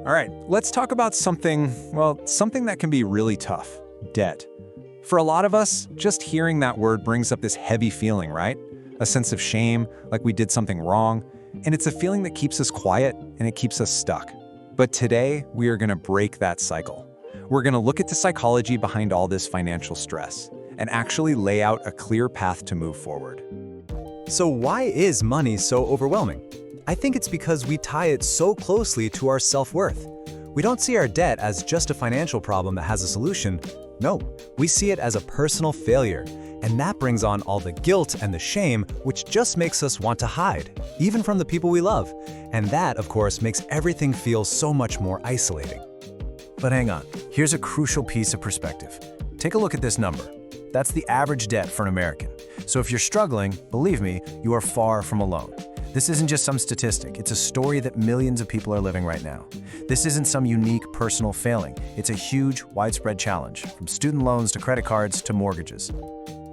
All right, let's talk about something that can be really tough: debt. For a lot of us, just hearing that word brings up this heavy feeling, right? A sense of shame, like we did something wrong, and it's a feeling that keeps us quiet and it keeps us stuck. But today, we are going to break that cycle. We're going to look at the psychology behind all this financial stress and actually lay out a clear path to move forward. So why is money so overwhelming? I think it's because we tie it so closely to our self-worth. We don't see our debt as just a financial problem that has a solution. No, we see it as a personal failure. And that brings on all the guilt and the shame, which just makes us want to hide, even from the people we love. And that, of course, makes everything feel so much more isolating. But hang on, here's a crucial piece of perspective. Take a look at this number. That's the average debt for an American. So if you're struggling, believe me, you are far from alone. This isn't just some statistic, it's a story that millions of people are living right now. This isn't some unique personal failing, it's a huge, widespread challenge, from student loans to credit cards to mortgages.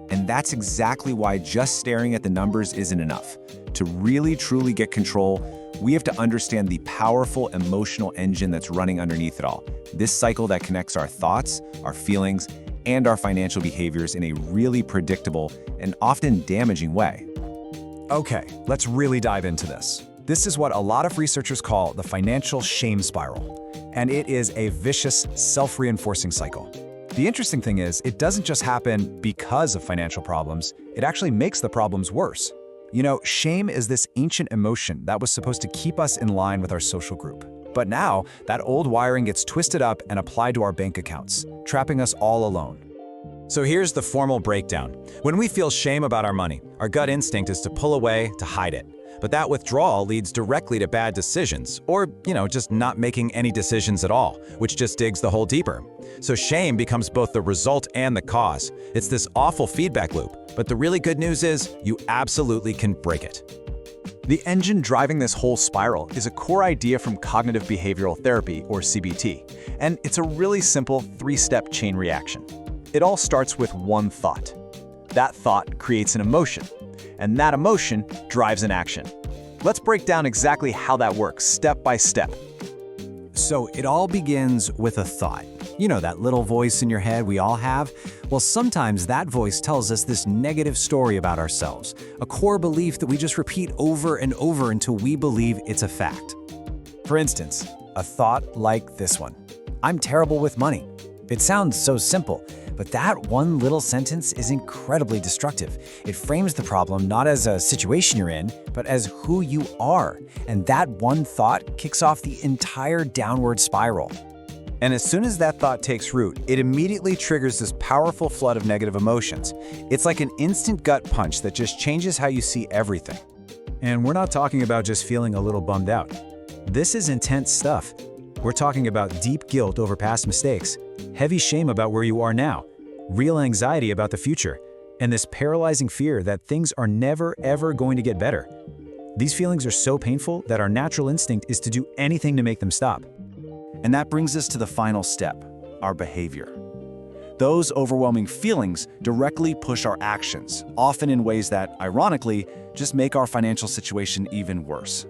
And that's exactly why just staring at the numbers isn't enough. To really, truly get control, we have to understand the powerful emotional engine that's running underneath it all. This cycle that connects our thoughts, our feelings, and our financial behaviors in a really predictable and often damaging way. Okay, let's really dive into this. This is what a lot of researchers call the financial shame spiral, and it is a vicious, self-reinforcing cycle. The interesting thing is, it doesn't just happen because of financial problems, it actually makes the problems worse. You know, shame is this ancient emotion that was supposed to keep us in line with our social group. But now, that old wiring gets twisted up and applied to our bank accounts, trapping us all alone. So here's the formal breakdown. When we feel shame about our money, our gut instinct is to pull away, to hide it. But that withdrawal leads directly to bad decisions, or, just not making any decisions at all, which just digs the hole deeper. So shame becomes both the result and the cause. It's this awful feedback loop. But the really good news is, you absolutely can break it. The engine driving this whole spiral is a core idea from cognitive behavioral therapy, or CBT, and it's a really simple three-step chain reaction. It all starts with one thought. That thought creates an emotion, and that emotion drives an action. Let's break down exactly how that works, step by step. So it all begins with a thought. You know, that little voice in your head we all have? Well, sometimes that voice tells us this negative story about ourselves, a core belief that we just repeat over and over until we believe it's a fact. For instance, a thought like this one: I'm terrible with money. It sounds so simple, but that one little sentence is incredibly destructive. It frames the problem not as a situation you're in, but as who you are. And that one thought kicks off the entire downward spiral. And as soon as that thought takes root, it immediately triggers this powerful flood of negative emotions. It's like an instant gut punch that just changes how you see everything. And we're not talking about just feeling a little bummed out. This is intense stuff. We're talking about deep guilt over past mistakes, heavy shame about where you are now, real anxiety about the future, and this paralyzing fear that things are never, ever going to get better. These feelings are so painful that our natural instinct is to do anything to make them stop. And that brings us to the final step, our behavior. Those overwhelming feelings directly push our actions, often in ways that, ironically, just make our financial situation even worse.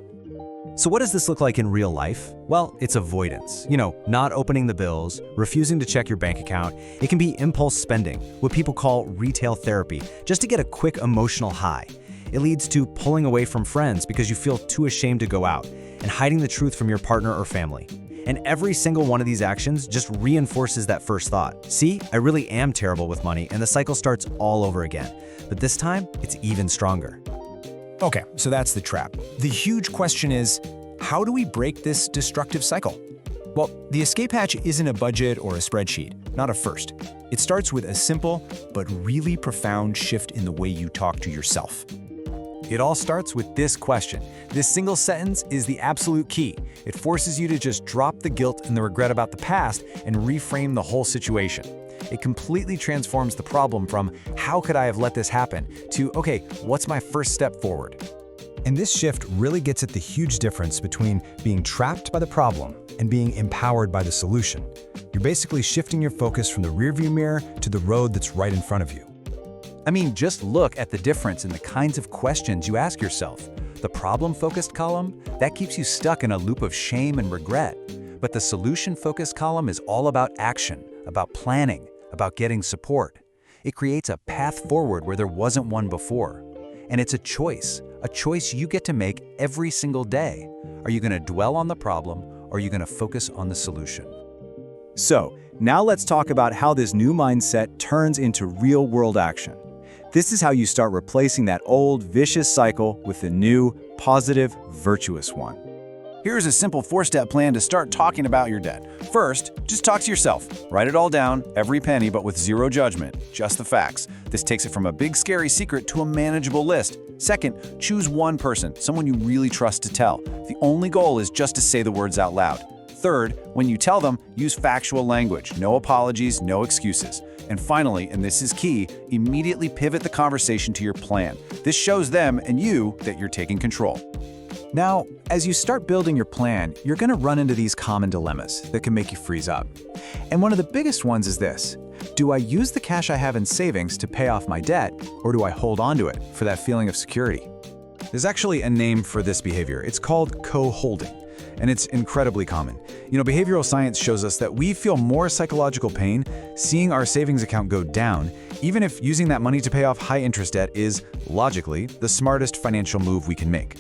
So what does this look like in real life? Well, it's avoidance. Not opening the bills, refusing to check your bank account. It can be impulse spending, what people call retail therapy, just to get a quick emotional high. It leads to pulling away from friends because you feel too ashamed to go out, and hiding the truth from your partner or family. And every single one of these actions just reinforces that first thought. See, I really am terrible with money, and the cycle starts all over again. But this time, it's even stronger. Okay, so that's the trap. The huge question is, how do we break this destructive cycle? Well, the escape hatch isn't a budget or a spreadsheet, not a first. It starts with a simple but really profound shift in the way you talk to yourself. It all starts with this question. This single sentence is the absolute key. It forces you to just drop the guilt and the regret about the past and reframe the whole situation. It completely transforms the problem from, how could I have let this happen, to, okay, what's my first step forward? And this shift really gets at the huge difference between being trapped by the problem and being empowered by the solution. You're basically shifting your focus from the rearview mirror to the road that's right in front of you. I mean, just look at the difference in the kinds of questions you ask yourself. The problem-focused column, that keeps you stuck in a loop of shame and regret. But the solution-focused column is all about action, about planning, about getting support. It creates a path forward where there wasn't one before. And it's a choice you get to make every single day. Are you going to dwell on the problem, or are you going to focus on the solution? So, now let's talk about how this new mindset turns into real-world action. This is how you start replacing that old, vicious cycle with a new, positive, virtuous one. Here's a simple 4-step plan to start talking about your debt. First, just talk to yourself. Write it all down, every penny, but with zero judgment, just the facts. This takes it from a big scary secret to a manageable list. Second, choose one person, someone you really trust to tell. The only goal is just to say the words out loud. Third, when you tell them, use factual language, no apologies, no excuses. And finally, and this is key, immediately pivot the conversation to your plan. This shows them and you that you're taking control. Now, as you start building your plan, you're going to run into these common dilemmas that can make you freeze up. And one of the biggest ones is this: do I use the cash I have in savings to pay off my debt, or do I hold on to it for that feeling of security? There's actually a name for this behavior. It's called co-holding, and it's incredibly common. Behavioral science shows us that we feel more psychological pain seeing our savings account go down, even if using that money to pay off high-interest debt is, logically, the smartest financial move we can make.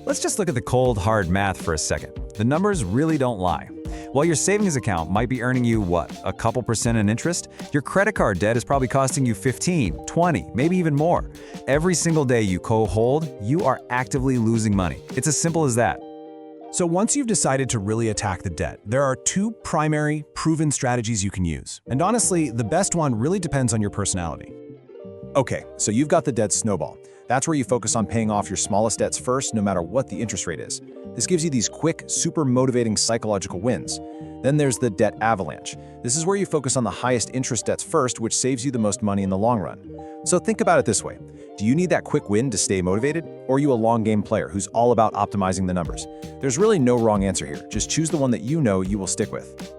Let's just look at the cold, hard math for a second. The numbers really don't lie. While your savings account might be earning you, a couple percent in interest, your credit card debt is probably costing you 15, 20, maybe even more. Every single day you co-hold, you are actively losing money. It's as simple as that. So once you've decided to really attack the debt, there are two primary, proven strategies you can use. And honestly, the best one really depends on your personality. Okay, so you've got the debt snowball. That's where you focus on paying off your smallest debts first, no matter what the interest rate is. This gives you these quick, super motivating psychological wins. Then there's the debt avalanche. This is where you focus on the highest interest debts first, which saves you the most money in the long run. So think about it this way. Do you need that quick win to stay motivated? Or are you a long game player who's all about optimizing the numbers? There's really no wrong answer here. Just choose the one that you know you will stick with.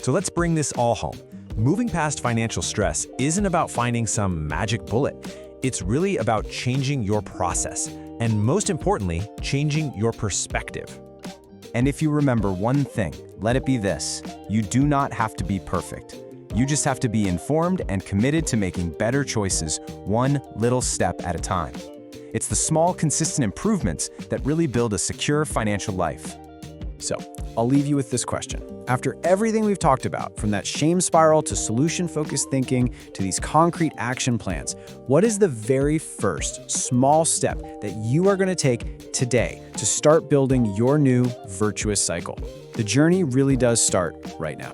So let's bring this all home. Moving past financial stress isn't about finding some magic bullet. It's really about changing your process, and most importantly, changing your perspective. And if you remember one thing, let it be this: you do not have to be perfect. You just have to be informed and committed to making better choices, one little step at a time. It's the small, consistent improvements that really build a secure financial life. So, I'll leave you with this question. After everything we've talked about, from that shame spiral to solution-focused thinking to these concrete action plans, what is the very first small step that you are going to take today to start building your new virtuous cycle? The journey really does start right now.